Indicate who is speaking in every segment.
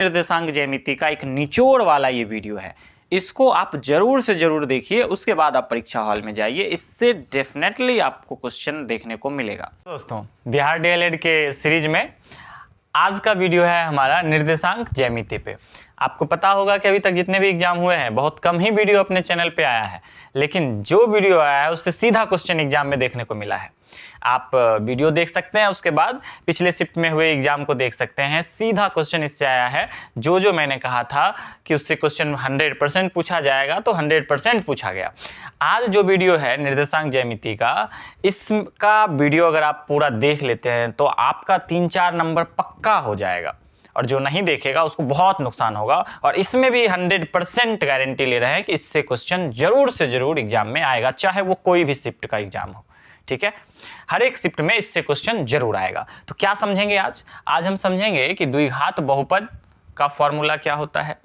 Speaker 1: निर्देशांक ज्यामिति का एक निचोड़ वाला ये वीडियो है, इसको आप जरूर से जरूर देखिए, उसके बाद आप परीक्षा हॉल में जाइए, इससे डेफिनेटली आपको क्वेश्चन देखने को मिलेगा। दोस्तों, बिहार डीएलएड के सीरीज में आज का वीडियो है हमारा निर्देशांक ज्यामिति पे। आपको पता होगा कि अभी तक जितने भी एग्जाम हुए हैं बहुत कम ही वीडियो अपने चैनल पे आया है, लेकिन जो वीडियो आया है उससे सीधा क्वेश्चन एग्जाम में देखने को मिला है। आप वीडियो देख सकते हैं, उसके बाद पिछले शिफ्ट में हुए एग्जाम को देख सकते हैं। सीधा क्वेश्चन इससे आया है। जो मैंने कहा था कि उससे क्वेश्चन 100% पूछा जाएगा तो 100% पूछा गया। आज जो वीडियो है निर्देशांक ज्यामिति का, इसका वीडियो अगर आप पूरा देख लेते हैं तो आपका 3-4 नंबर पक्का हो जाएगा, और जो नहीं देखेगा उसको बहुत नुकसान होगा। और इसमें भी 100% गारंटी ले रहे हैं कि इससे क्वेश्चन जरूर से जरूर एग्जाम में आएगा, चाहे वो कोई भी शिफ्ट का एग्जाम हो। ठीक है, हर एक शिफ्ट में इससे क्वेश्चन जरूर आएगा। तो क्या समझेंगे आज हम समझेंगे कि द्विघात बहुपद का फॉर्मूला क्या होता है,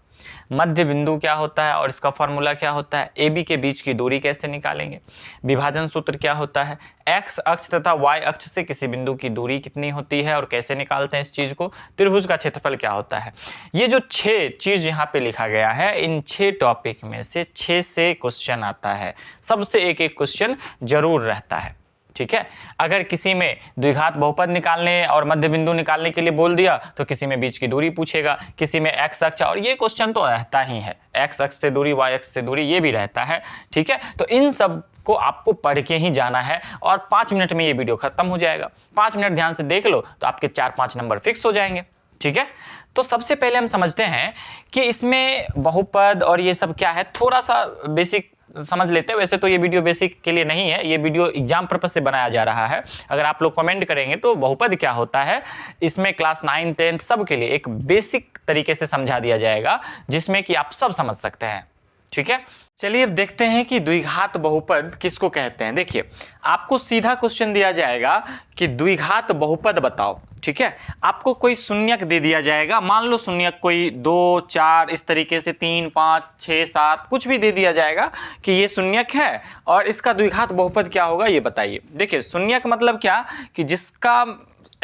Speaker 1: मध्य बिंदु क्या होता है और इसका फॉर्मूला क्या होता है, ए बी के बीच की दूरी कैसे निकालेंगे, विभाजन सूत्र क्या होता है, एक्स अक्ष तथा वाई अक्ष से किसी बिंदु की दूरी कितनी होती है और कैसे निकालते हैं इस चीज को, त्रिभुज का क्षेत्रफल क्या होता है। ये जो 6 चीज यहाँ पे लिखा गया है, इन 6 टॉपिक में से 6 से क्वेश्चन आता है, सबसे एक एक क्वेश्चन जरूर रहता है। ठीक है, अगर किसी में द्विघात बहुपद निकालने और मध्य बिंदु निकालने के लिए बोल दिया तो किसी में बीच की दूरी पूछेगा, किसी में एक्स अक्ष, और ये क्वेश्चन तो रहता ही है, एक्स अक्ष से दूरी, वाई अक्ष से दूरी, ये भी रहता है। ठीक है, तो इन सब को आपको पढ़ के ही जाना है और 5 मिनट में ये वीडियो खत्म हो जाएगा। 5 मिनट ध्यान से देख लो तो आपके 4-5 नंबर फिक्स हो जाएंगे। ठीक है, तो सबसे पहले हम समझते हैं कि इसमें बहुपद और ये सब क्या है, थोड़ा सा बेसिक समझ लेते हैं। वैसे तो ये वीडियो बेसिक के लिए नहीं है, ये वीडियो एग्जाम पर्पस से बनाया जा रहा है। अगर आप लोग कमेंट करेंगे तो बहुपद क्या होता है, इसमें क्लास 9, 10 सब के लिए एक बेसिक तरीके से समझा दिया जाएगा, जिसमें कि आप सब समझ सकते हैं। ठीक है, चलिए अब देखते हैं कि द्विघात बहुपद किसको कहते हैं। देखिए, आपको सीधा क्वेश्चन दिया जाएगा कि द्विघात बहुपद बताओ। ठीक है, आपको कोई शून्यक दे दिया जाएगा, मान लो शून्यक कोई 2, 4 इस तरीके से 3, 5, 6, 7 कुछ भी दे दिया जाएगा कि ये शून्यक है और इसका द्विघात बहुपद क्या होगा ये बताइए। देखिए, शून्यक मतलब क्या कि जिसका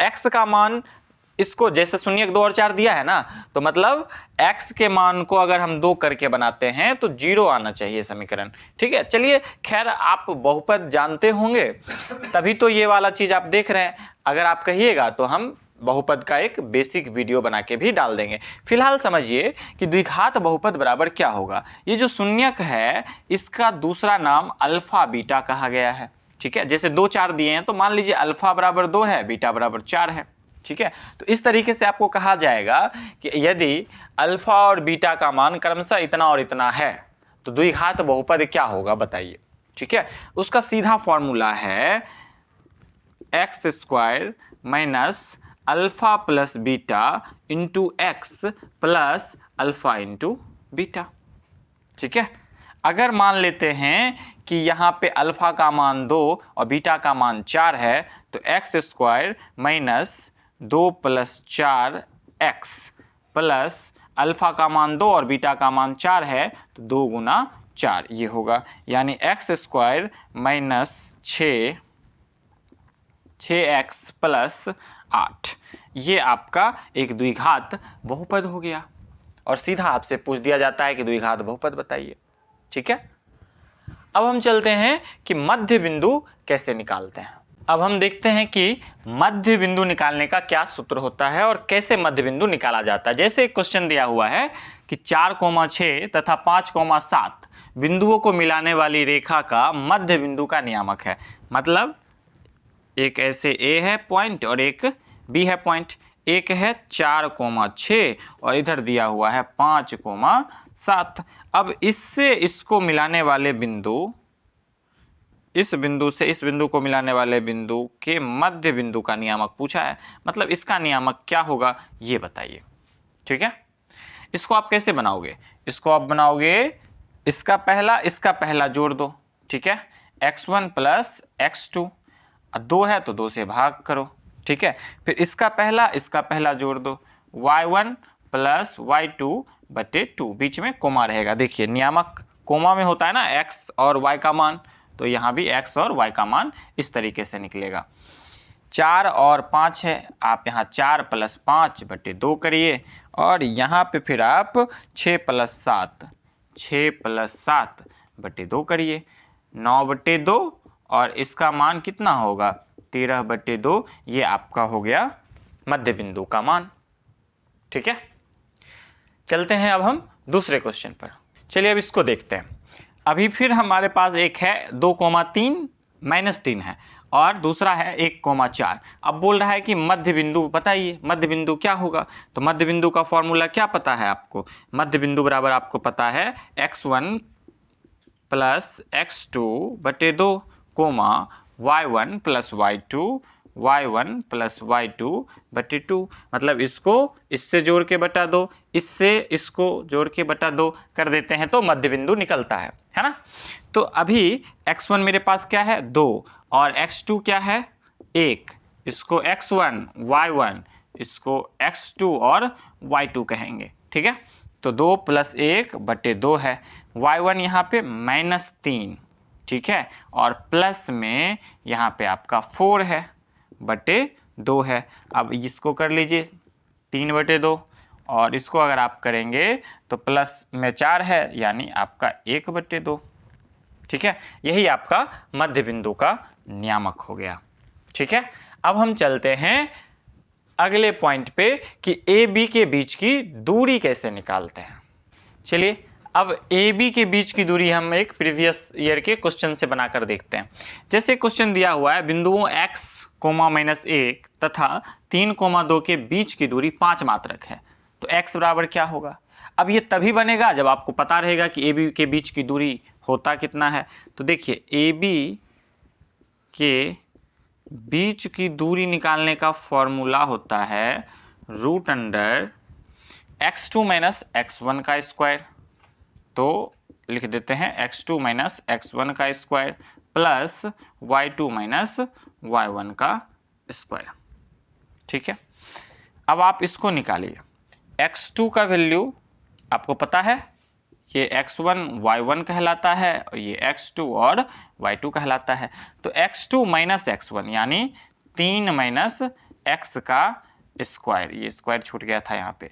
Speaker 1: x का मान, इसको जैसे शून्यक 2 और 4 दिया है ना, तो मतलब x के मान को अगर हम 2 करके बनाते हैं तो 0 आना चाहिए समीकरण। ठीक है, चलिए खैर आप बहुपद जानते होंगे तभी तो ये वाला चीज आप देख रहे हैं। अगर आप कहिएगा तो हम बहुपद का एक बेसिक वीडियो बना के भी डाल देंगे। फिलहाल समझिए कि द्विघात बहुपद बराबर क्या होगा। ये जो शून्यक है इसका दूसरा नाम अल्फा बीटा कहा गया है। ठीक है, जैसे 2, 4 दिए हैं तो मान लीजिए अल्फा बराबर 2 है, बीटा बराबर 4 है। ठीक है, तो इस तरीके से आपको कहा जाएगा कि यदि अल्फा और बीटा का मान क्रमशः इतना और इतना है तो द्विघात बहुपद क्या होगा बताइए। ठीक है, उसका सीधा फॉर्मूला है x² minus alpha plus beta into x plus alpha into beta. ठीक है, अगर मान लेते हैं कि यहाँ पे अल्फा का मान 2 और बीटा का मान 4 है तो x² minus 2 + 4x plus alpha का मान 2 और बीटा का मान 4 है तो 2 × 4 ये होगा, यानी x² माइनस 6x प्लस 8, ये आपका एक द्विघात बहुपद हो गया। और सीधा आपसे पूछ दिया जाता है कि द्विघात बहुपद बताइए। ठीक है, अब हम चलते हैं कि मध्य बिंदु कैसे निकालते हैं। अब हम देखते हैं कि मध्य बिंदु निकालने का क्या सूत्र होता है और कैसे मध्य बिंदु निकाला जाता है। जैसे एक क्वेश्चन दिया हुआ है कि 4,6 तथा 5,7 बिंदुओं को मिलाने वाली रेखा का मध्य बिंदु का नियामक है। मतलब एक ऐसे A है पॉइंट और एक B है पॉइंट। एक है 4,6 और इधर दिया हुआ है 5,7। अब इससे इसको मिलाने वाले बिंदु, इस बिंदु से इस बिंदु को मिलाने वाले बिंदु के मध्य बिंदु का नियामक पूछा है। मतलब इसका नियामक क्या होगा ये बताइए। ठीक है, इसको आप कैसे बनाओगे, इसको आप बनाओगे इसका पहला जोड़ दो। ठीक है, x1 + x2, 2 है तो 2 से भाग करो। ठीक है, फिर इसका पहला जोड़ दो, y1 + y2/2, बीच में कोमा रहेगा। देखिए नियामक कोमा में होता है ना x और y का मान, तो यहाँ भी x और y का मान इस तरीके से निकलेगा। 4 और 5 है, आप यहाँ 4 + 5/2 करिए और यहाँ पे फिर आप 6 + 7 बटे 2 करिए, 9/2 और इसका मान कितना होगा 13/2। ये आपका हो गया मध्य बिंदु का मान। ठीक है, चलते हैं अब हम दूसरे क्वेश्चन पर। चलिए अब इसको देखते हैं। अभी फिर हमारे पास एक है 2,3 -3 है और दूसरा है 1,4। अब बोल रहा है कि मध्य बिंदु बताइए, मध्य बिंदु क्या होगा। तो मध्य बिंदु का फॉर्मूला क्या पता है आपको। मध्य बिंदु बराबर आपको पता है x1 + x2/2 y1 + y2 मतलब इसको इससे जोड़ के बटा दो, इससे इसको जोड़ के बटा दो कर देते हैं तो मध्य बिंदु निकलता है ना। तो अभी x1 मेरे पास क्या है 2 और x2 क्या है 1, इसको x1 y1 इसको x2 और y2 कहेंगे। ठीक है, तो 2 + 1/2 है, y1 यहाँ पे -3, ठीक है, और प्लस में यहाँ पे आपका 4 है बटे 2 है। अब इसको कर लीजिए 3/2 और इसको अगर आप करेंगे तो प्लस में 4 है यानी आपका 1/2। ठीक है, यही आपका मध्य बिंदु का नियामक हो गया। ठीक है, अब हम चलते हैं अगले पॉइंट पे कि ए बी के बीच की दूरी कैसे निकालते हैं। चलिए अब ए बी के बीच की दूरी हम एक प्रीवियस ईयर के क्वेश्चन से बनाकर देखते हैं। जैसे क्वेश्चन दिया हुआ है बिंदुओं x, -1 तथा 3,2 के बीच की दूरी 5 मात्रक है, तो x बराबर क्या होगा। अब ये तभी बनेगा जब आपको पता रहेगा कि ए बी के बीच की दूरी होता कितना है। तो देखिए ए बी के बीच की दूरी निकालने का फॉर्मूला होता है √x2 - x1 का स्क्वायर। तो लिख देते हैं x2 - x1 का स्क्वायर प्लस y2 - y1 का स्क्वायर। ठीक है, अब आप इसको निकालिए। x2 का वैल्यू आपको पता है, ये x1 y1 कहलाता है और ये x2 और y2 कहलाता है। तो x2 - x1 यानी 3 - x का स्क्वायर, ये स्क्वायर छूट गया था यहाँ पे,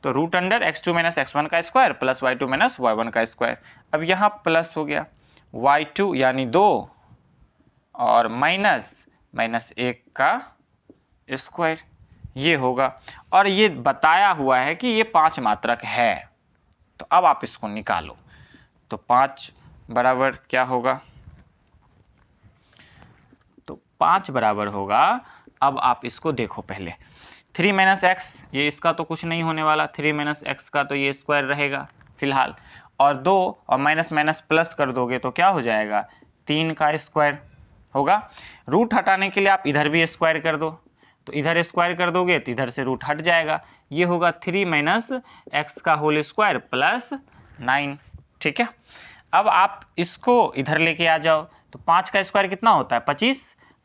Speaker 1: तो √x2 - x1 का स्क्वायर प्लस y2 - y1 का स्क्वायर। अब यहाँ प्लस हो गया y2 यानी 2 और -1 का स्क्वायर, ये होगा। और ये बताया हुआ है कि ये 5 मात्रक है, तो अब आप इसको निकालो। तो 5 बराबर क्या होगा, तो 5 बराबर होगा, अब आप इसको देखो पहले 3 - x, ये इसका तो कुछ नहीं होने वाला, 3 - x का तो ये स्क्वायर रहेगा फिलहाल, और 2 और माइनस प्लस कर दोगे तो क्या हो जाएगा 3 का स्क्वायर होगा। रूट हटाने के लिए आप इधर भी स्क्वायर कर दो, तो इधर स्क्वायर कर दोगे तो इधर से रूट हट जाएगा, ये होगा 3 - x का होल स्क्वायर प्लस 9। ठीक है, अब आप इसको इधर लेके आ जाओ, तो 5 का स्क्वायर कितना होता है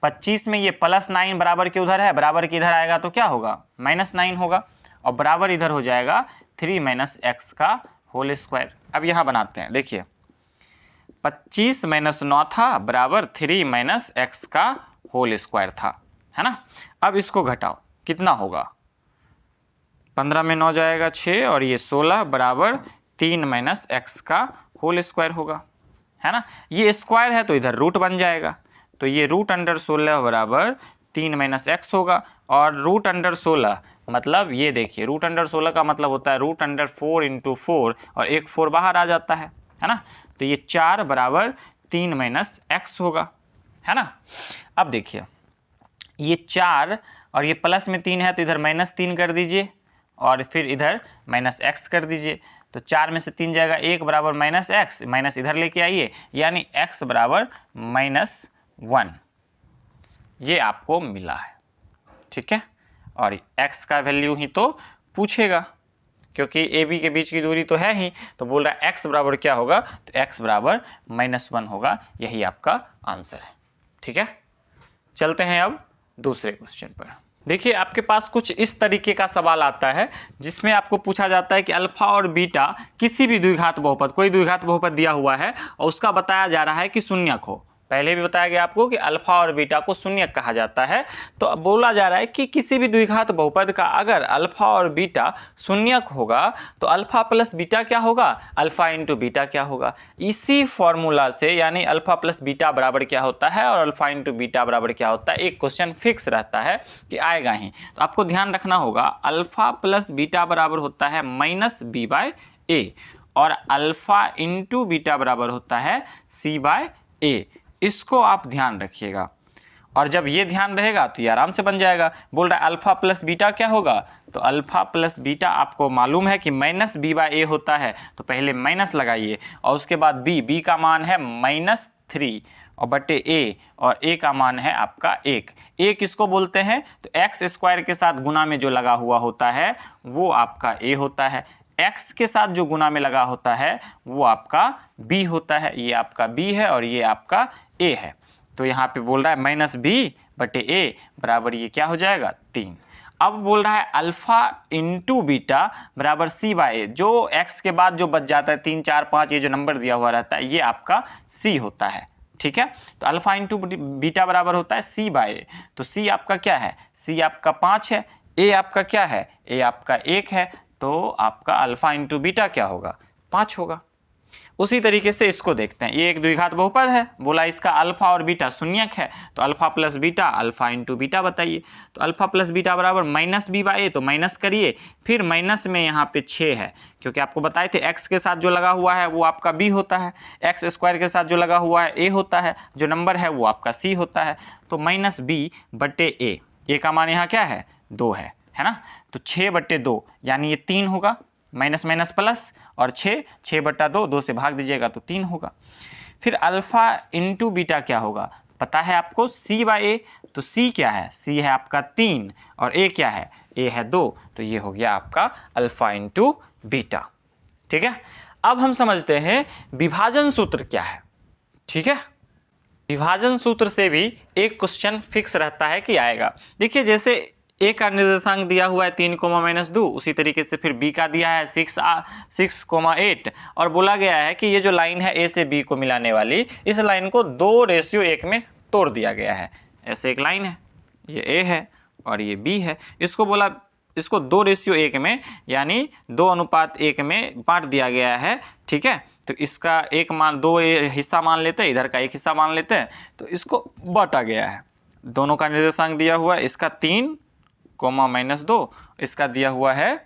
Speaker 1: 25 में ये +9 बराबर के उधर है, बराबर के इधर आएगा तो क्या होगा -9 होगा, और बराबर इधर हो जाएगा 3 - x का होल स्क्वायर। अब यहाँ बनाते हैं, देखिए 25 - 9 था बराबर 3 - x का होल स्क्वायर था, है ना। अब इसको घटाओ कितना होगा, 15 में 9 जाएगा 6 और ये 16 बराबर 3 - x का होल स्क्वायर होगा, है ना। ये स्क्वायर है तो इधर रूट बन जाएगा, तो ये √16 बराबर 3 - x होगा। और √16 मतलब ये देखिए √16 का मतलब होता है √4 × 4 और एक 4 बाहर आ जाता है ना। तो ये 4 बराबर 3 - x होगा, है ना। अब देखिए ये 4 और ये प्लस में 3 है तो इधर -3 कर दीजिए और फिर इधर -x कर दीजिए, तो 4 में से 3 जाएगा 1 बराबर -x, माइनस इधर लेके आइए यानी x बराबर -1, ये आपको मिला है। ठीक है, और x का वैल्यू ही तो पूछेगा क्योंकि ए बी के बीच की दूरी तो है ही, तो बोल रहा है x बराबर क्या होगा, तो x बराबर -1 होगा, यही आपका आंसर है। ठीक है, चलते हैं अब दूसरे क्वेश्चन पर। देखिए आपके पास कुछ इस तरीके का सवाल आता है जिसमें आपको पूछा जाता है कि अल्फा और बीटा किसी भी द्विघात बहुपद, कोई द्विघात बहुपद दिया हुआ है और उसका बताया जा रहा है कि शून्यक हो, पहले भी बताया गया आपको कि अल्फा और बीटा को शून्यक कहा जाता है। तो अब बोला जा रहा है कि किसी भी द्विघात बहुपद का अगर अल्फा और बीटा शून्यक होगा तो अल्फा प्लस बीटा क्या होगा, अल्फा इंटू बीटा क्या होगा। इसी फॉर्मूला से यानी अल्फा प्लस बीटा बराबर क्या होता है और अल्फा इंटू बीटा बराबर क्या होता है, एक क्वेश्चन फिक्स रहता है कि आएगा ही। तो आपको ध्यान रखना होगा अल्फा प्लस बीटा बराबर होता है माइनस बी बाय ए और अल्फा इंटू बीटा बराबर होता है सी बाय ए। इसको आप ध्यान रखिएगा और जब ये ध्यान रहेगा तो ये आराम से बन जाएगा। बोल रहा है अल्फा प्लस बीटा क्या होगा, तो अल्फा प्लस बीटा आपको मालूम है कि माइनस बी बाय ए होता है, तो पहले माइनस लगाइए और उसके बाद बी का मान है -3 और बटे ए और ए का मान है आपका 1। ए किसको बोलते हैं, तो एक्स स्क्वायर के साथ गुना में जो लगा हुआ होता है वो आपका ए होता है, x के साथ जो गुना में लगा होता है वो आपका b होता है। ये आपका b है और ये आपका a है। तो यहाँ पे बोल रहा है माइनस बी बटे ए बराबर ये क्या हो जाएगा 3। अब बोल रहा है अल्फा इंटू बीटा बराबर सी बाय ए, जो x के बाद जो बच जाता है 3 4 5 ये जो नंबर दिया हुआ रहता है ये आपका c होता है। ठीक है, तो अल्फा इंटू बीटा बराबर होता है सी बाय ए। तो c आपका क्या है, c आपका 5 है, a आपका क्या है, a आपका 1 है, तो आपका अल्फा इंटू बीटा क्या होगा 5 होगा। उसी तरीके से इसको देखते हैं, ये एक द्विघात बहुपद है, बोला इसका अल्फा और बीटा शून्यक है, तो alpha plus beta alpha into beta बताइए। तो अल्फा प्लस बीटा बराबर माइनस बी बाय ए, तो माइनस करिए, फिर माइनस में यहाँ पे 6 है क्योंकि आपको बताए थे x के साथ जो लगा हुआ है वो आपका b होता है, एक्स स्क्वायर के साथ जो लगा हुआ है a होता है, जो नंबर है वो आपका c होता है। तो माइनस बी बटे ए का मान यहाँ क्या है 2 है ना, तो 6 बटे 2 यानी ये 3 होगा, माइनस माइनस प्लस और 6 बटा 2, 2 से भाग दीजिएगा तो 3 होगा। फिर अल्फा इंटू बीटा क्या होगा पता है आपको c बाय ए, तो c क्या है, c है आपका 3 और a क्या है, a है 2, तो ये हो गया आपका अल्फा इंटू बीटा। ठीक है, अब हम समझते हैं विभाजन सूत्र क्या है। ठीक है, विभाजन सूत्र से भी एक क्वेश्चन फिक्स रहता है कि आएगा। देखिए जैसे ए का निर्देशांक दिया हुआ है 3,-2, उसी तरीके से फिर बी का दिया है 6,8 और बोला गया है कि ये जो लाइन है ए से बी को मिलाने वाली, इस लाइन को 2:1 में तोड़ दिया गया है। ऐसे एक लाइन है, ये ए है और ये बी है, इसको बोला इसको 2:1 में यानी 2:1 में बांट दिया गया है। ठीक है, तो इसका एक मान 2 हिस्सा मान लेते हैं, इधर का एक हिस्सा मान लेते हैं, तो इसको बांटा गया है। दोनों का निर्देशांक दिया हुआ है, इसका 3,-2, इसका दिया हुआ है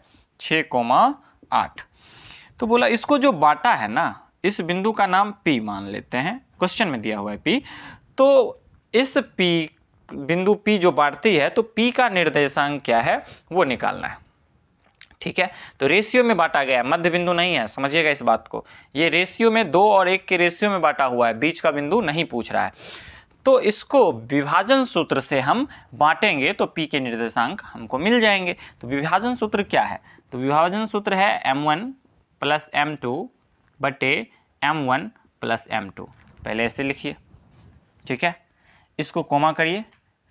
Speaker 1: 6,8। तो बोला इसको जो बांटा है ना, इस बिंदु का नाम P मान लेते हैं, क्वेश्चन में दिया हुआ है P। तो इस P बिंदु P जो बांटती है, तो P का निर्देशांक क्या है वो निकालना है। ठीक है, तो रेशियो में बांटा गया है, मध्य बिंदु नहीं है, समझिएगा इस बात को। ये रेशियो में 2 और 1 के रेशियो में बांटा हुआ है, बीच का बिंदु नहीं पूछ रहा है। तो इसको विभाजन सूत्र से हम बांटेंगे तो P के निर्देशांक हमको मिल जाएंगे। तो विभाजन सूत्र क्या है, तो विभाजन सूत्र है m1 प्लस m2 बटे m1 प्लस m2। पहले ऐसे लिखिए, ठीक है, इसको कोमा करिए,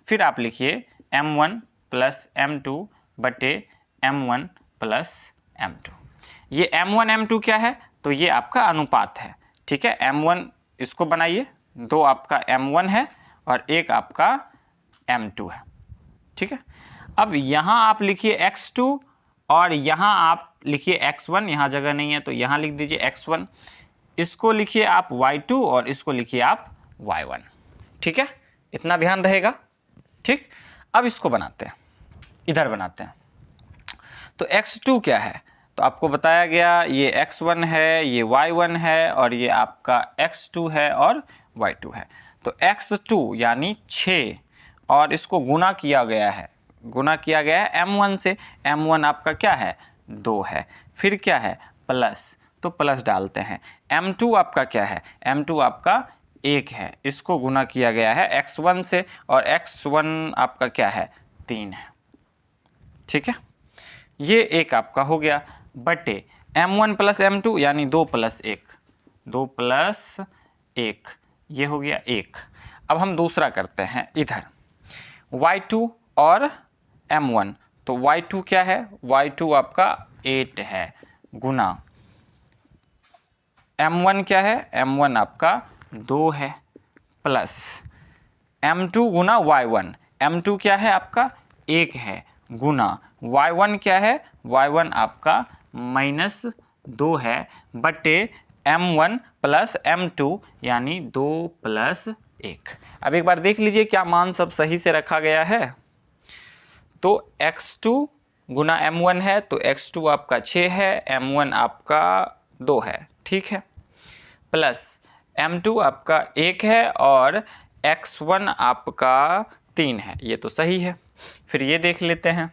Speaker 1: फिर आप लिखिए m1 प्लस m2 बटे m1 प्लस m2। ये m1 m2 क्या है, तो ये आपका अनुपात है। ठीक है, m1 इसको बनाइए, 2 आपका m1 है और 1 आपका m2 है। ठीक है, अब यहाँ आप लिखिए x2 और यहाँ आप लिखिए x1, यहाँ जगह नहीं है तो यहाँ लिख दीजिए x1, इसको लिखिए आप y2 और इसको लिखिए आप y1। ठीक है, इतना ध्यान रहेगा। ठीक, अब इसको बनाते हैं, इधर बनाते हैं। तो x2 क्या है, तो आपको बताया गया ये x1 है, ये y1 है और ये आपका x2 है और y2 है। तो x2 यानी 6 और इसको गुना किया गया है, गुना किया गया है m1 से, m1 आपका क्या है 2 है, फिर क्या है प्लस, तो प्लस डालते हैं। m2 आपका क्या है, m2 आपका 1 है, इसको गुना किया गया है x1 से और x1 आपका क्या है 3 है। ठीक है, ये एक आपका हो गया बटे m1 प्लस m2 यानी 2 प्लस 1, 2 प्लस 1, ये हो गया 1। अब हम दूसरा करते हैं इधर y2 और m1, तो y2 क्या है, y2 आपका 8 है गुना m1 क्या है, m1 आपका 2 है प्लस m2 गुना y1, m2 क्या है आपका 1 है, गुना y1 क्या है, y1 आपका -2 है, बटे m1 प्लस m2 यानी 2 + 1। अब एक बार देख लीजिए क्या मान सब सही से रखा गया है। तो x2 गुना m1 है तो x2 आपका 6 है, m1 आपका 2 है, ठीक है, प्लस m2 आपका 1 है और x1 आपका 3 है, ये तो सही है। फिर ये देख लेते हैं,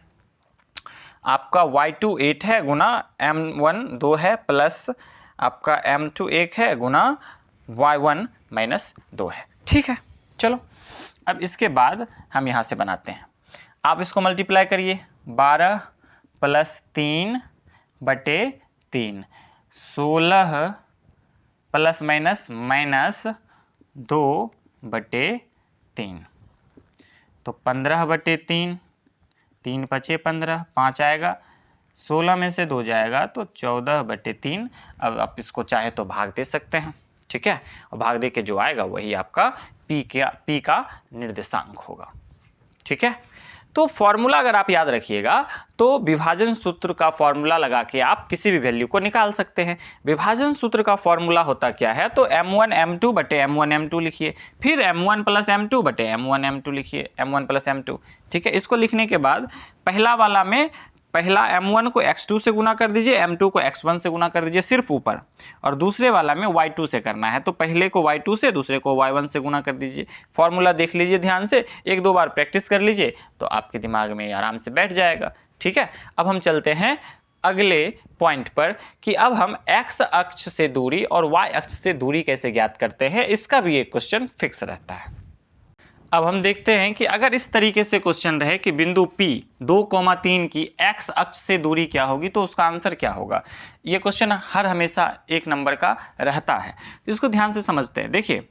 Speaker 1: आपका y2 8 है गुना m1 2 है, प्लस आपका m2 1 है गुना y1 -2 है, ठीक है। चलो अब इसके बाद हम यहाँ से बनाते हैं, आप इसको मल्टीप्लाई करिए, 12 + 3 बटे 3, 16 ± -2 बटे 3, तो 15 बटे 3, 3 × 5 = 15, 5 आएगा, 16 में से 2 जाएगा तो 14 बटे 3। अब आप इसको चाहे तो भाग दे सकते हैं, ठीक है, और भाग दे के जो आएगा वही आपका पी का निर्देशांक होगा, ठीक है। तो फॉर्मूला अगर आप याद रखिएगा तो विभाजन सूत्र का फॉर्मूला लगा के आप किसी भी वैल्यू को निकाल सकते हैं। विभाजन सूत्र का फॉर्मूला होता क्या है, तो m1 m2 बटे m1 m2 लिखिए, फिर m1 + m2 बटे m1 m2 लिखिए, m1 + m2, ठीक है। इसको लिखने के बाद पहला वाला में पहला m1 को x2 से गुना कर दीजिए, m2 को x1 से गुना कर दीजिए सिर्फ ऊपर, और दूसरे वाला में y2 से करना है, तो पहले को y2 से दूसरे को y1 से गुना कर दीजिए। फॉर्मूला देख लीजिए ध्यान से, 1-2 बार प्रैक्टिस कर लीजिए तो आपके दिमाग में आराम से बैठ जाएगा, ठीक है। अब हम चलते हैं अगले पॉइंट पर कि अब हम x अक्ष से दूरी और y अक्ष से दूरी कैसे ज्ञात करते हैं, इसका भी एक क्वेश्चन फिक्स रहता है। अब हम देखते हैं कि अगर इस तरीके से क्वेश्चन रहे कि बिंदु P 2,3 की x अक्ष से दूरी क्या होगी, तो उसका आंसर क्या होगा। ये क्वेश्चन हर हमेशा 1 नंबर का रहता है, तो इसको ध्यान से समझते हैं। देखिए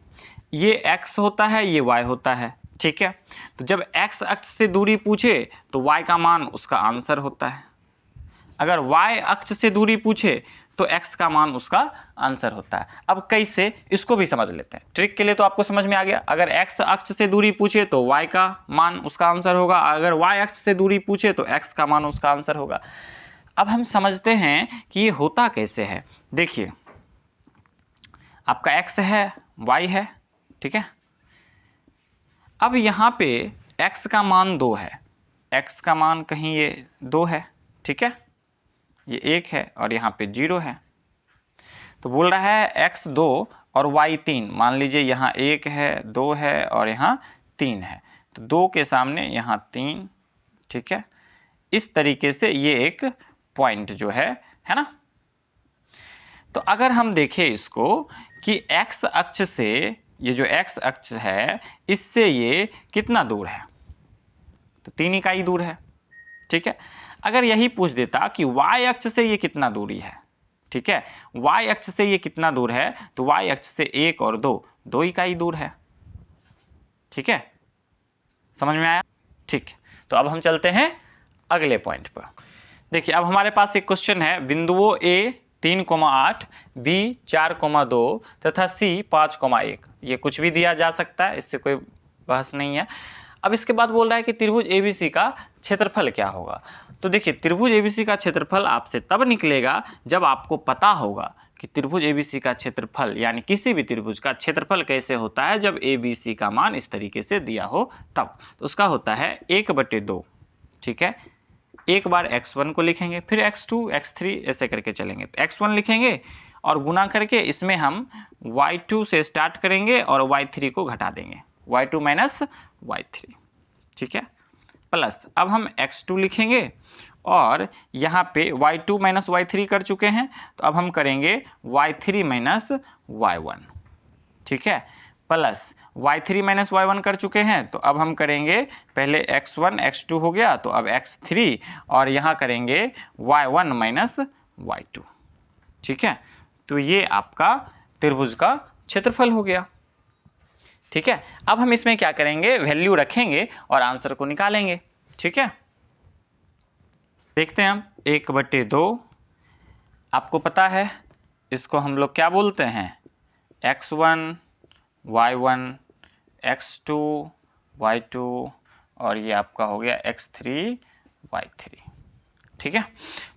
Speaker 1: ये x होता है, ये y होता है, ठीक है। तो जब x अक्ष से दूरी पूछे तो y का मान उसका आंसर होता है, अगर y अक्ष से दूरी पूछे तो x का मान उसका आंसर होता है। अब कैसे, इसको भी समझ लेते हैं। ट्रिक के लिए तो आपको समझ में आ गया, अगर x अक्ष से दूरी पूछे तो y का मान उसका आंसर होगा, अगर y अक्ष से दूरी पूछे तो x का मान उसका आंसर होगा। अब हम समझते हैं कि ये होता कैसे है। देखिए आपका x है, y है, ठीक है। अब यहाँ पे x का मान 2 है, x का मान कहीं ये 2 है, ठीक है, ये 1 है और यहाँ पे 0 है। तो बोल रहा है x 2 और y 3, मान लीजिए यहाँ 1 है, 2 है और यहाँ 3 है, तो 2 के सामने यहाँ 3, ठीक है। इस तरीके से ये एक पॉइंट जो है ना। तो अगर हम देखें इसको कि x अक्ष से, ये जो x अक्ष है इससे ये कितना दूर है, तो 3 इकाई दूर है, ठीक है। अगर यही पूछ देता कि y अक्ष से ये कितना दूरी है, ठीक है, y अक्ष से ये कितना दूर है, तो y अक्ष से 1 और 2 इकाई दूर है, ठीक है, समझ में आया, ठीक। तो अब हम चलते हैं अगले पॉइंट पर। देखिए अब हमारे पास एक क्वेश्चन है, बिंदुओं A 3,8, B 4,2 तथा C 5,1, ये कुछ भी दिया जा सकता है, इससे कोई बहस नहीं है। अब इसके बाद बोल रहा है कि त्रिभुज ABC का क्षेत्रफल क्या होगा। तो देखिए त्रिभुज ABC का क्षेत्रफल आपसे तब निकलेगा जब आपको पता होगा कि त्रिभुज ABC का क्षेत्रफल, यानी किसी भी त्रिभुज का क्षेत्रफल कैसे होता है, जब ABC का मान इस तरीके से दिया हो तब। तो उसका होता है 1/2, ठीक है। एक बार x1 को लिखेंगे, फिर x2 x3 ऐसे करके चलेंगे, तो x1 लिखेंगे और गुना करके इसमें हम y2 से स्टार्ट करेंगे और y3 को घटा देंगे, y2 - y3, ठीक है, प्लस अब हम x2 लिखेंगे और यहाँ पे y2 - y3 कर चुके हैं, तो अब हम करेंगे y3 - y1, ठीक है, प्लस y3 - y1 कर चुके हैं, तो अब हम करेंगे पहले x1 x2 हो गया, तो अब x3 और यहाँ करेंगे y1 - y2, ठीक है। तो ये आपका त्रिभुज का क्षेत्रफल हो गया, ठीक है। अब हम इसमें क्या करेंगे, वैल्यू रखेंगे और आंसर को निकालेंगे, ठीक है। देखते हैं हम 1/2, आपको पता है इसको हम लोग क्या बोलते हैं, x1 y1 x2 y2 और ये आपका हो गया x3 y3। ठीक है,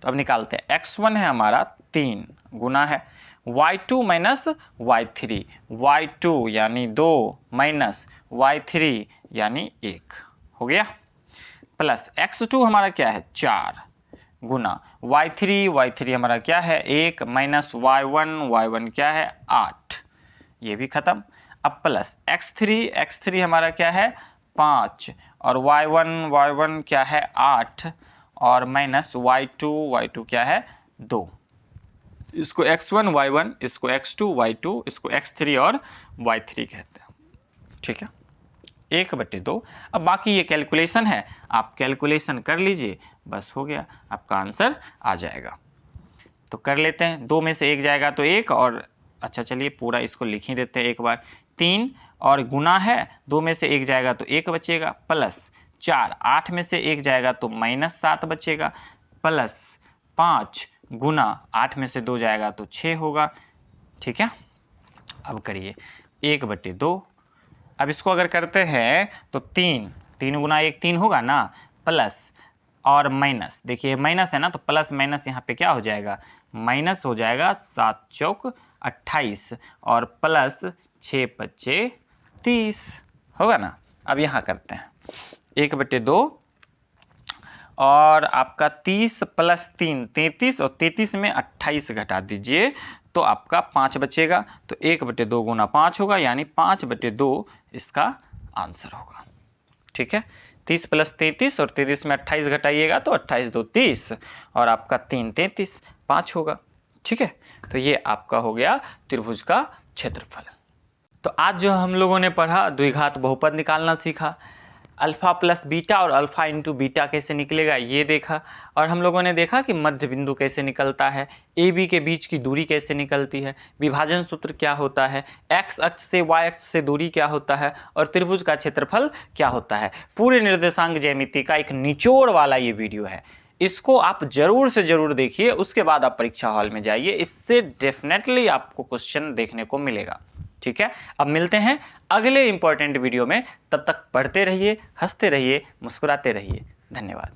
Speaker 1: तो अब निकालते हैं। x1 है हमारा 3 गुना है y2 माइनस y3, y2 यानी 2 माइनस y3 यानी 1 हो गया, प्लस x2 हमारा क्या है 4 गुना y3 हमारा क्या है 1 माइनस y1 क्या है 8, ये भी खत्म। अब प्लस x3 हमारा क्या है 5 और y1 क्या है 8 और माइनस y2 क्या है 2। इसको x1 y1, इसको x2 y2, इसको x3 और y3 कहते हैं। ठीक है, 1/2। अब बाकी ये कैलकुलेशन है, आप कैलकुलेशन कर लीजिए, बस हो गया, आपका आंसर आ जाएगा। तो कर लेते हैं, 2 में से 1 जाएगा तो 1 और अच्छा चलिए पूरा इसको लिख ही देते हैं एक बार। 3 और गुना है, 2 में से 1 जाएगा तो 1 बचेगा, प्लस 4, 8 में से 1 जाएगा तो -7 बचेगा, प्लस 5 गुना 8 में से 2 जाएगा तो 6 होगा। ठीक है, अब करिए 1/2। अब इसको अगर करते हैं तो 3 गुना 1 3 होगा ना, प्लस और माइनस, देखिए माइनस है ना तो प्लस माइनस यहाँ पे क्या हो जाएगा, माइनस हो जाएगा, 7 चौक 28 और प्लस 6 पच्चे 30 होगा ना। अब यहाँ करते हैं 1/2 और आपका 30 प्लस 3 33 और 33 में 28 घटा दीजिए तो आपका 5 बचेगा, तो 1/2 गुना 5 होगा, यानी 5/2 इसका आंसर होगा। ठीक है, 30 प्लस 33 और 33 में 28 घटाइएगा तो 28 2 30 और आपका 3 33 5 होगा। ठीक है, तो ये आपका हो गया त्रिभुज का क्षेत्रफल। तो आज जो हम लोगों ने पढ़ा, द्विघात बहुपद निकालना सीखा, अल्फ़ा प्लस बीटा और अल्फ़ा इंटू बीटा कैसे निकलेगा ये देखा, और हम लोगों ने देखा कि मध्य बिंदु कैसे निकलता है, ए बी के बीच की दूरी कैसे निकलती है, विभाजन सूत्र क्या होता है, एक्स अक्ष से वाई अक्ष से दूरी क्या होता है, और त्रिभुज का क्षेत्रफल क्या होता है। पूरे निर्देशांक ज्यामिति का एक निचोड़ वाला ये वीडियो है, इसको आप जरूर से जरूर देखिए, उसके बाद आप परीक्षा हॉल में जाइए, इससे डेफिनेटली आपको क्वेश्चन देखने को मिलेगा। ठीक है, अब मिलते हैं अगले इंपॉर्टेंट वीडियो में, तब तक पढ़ते रहिए, हंसते रहिए, मुस्कुराते रहिए। धन्यवाद।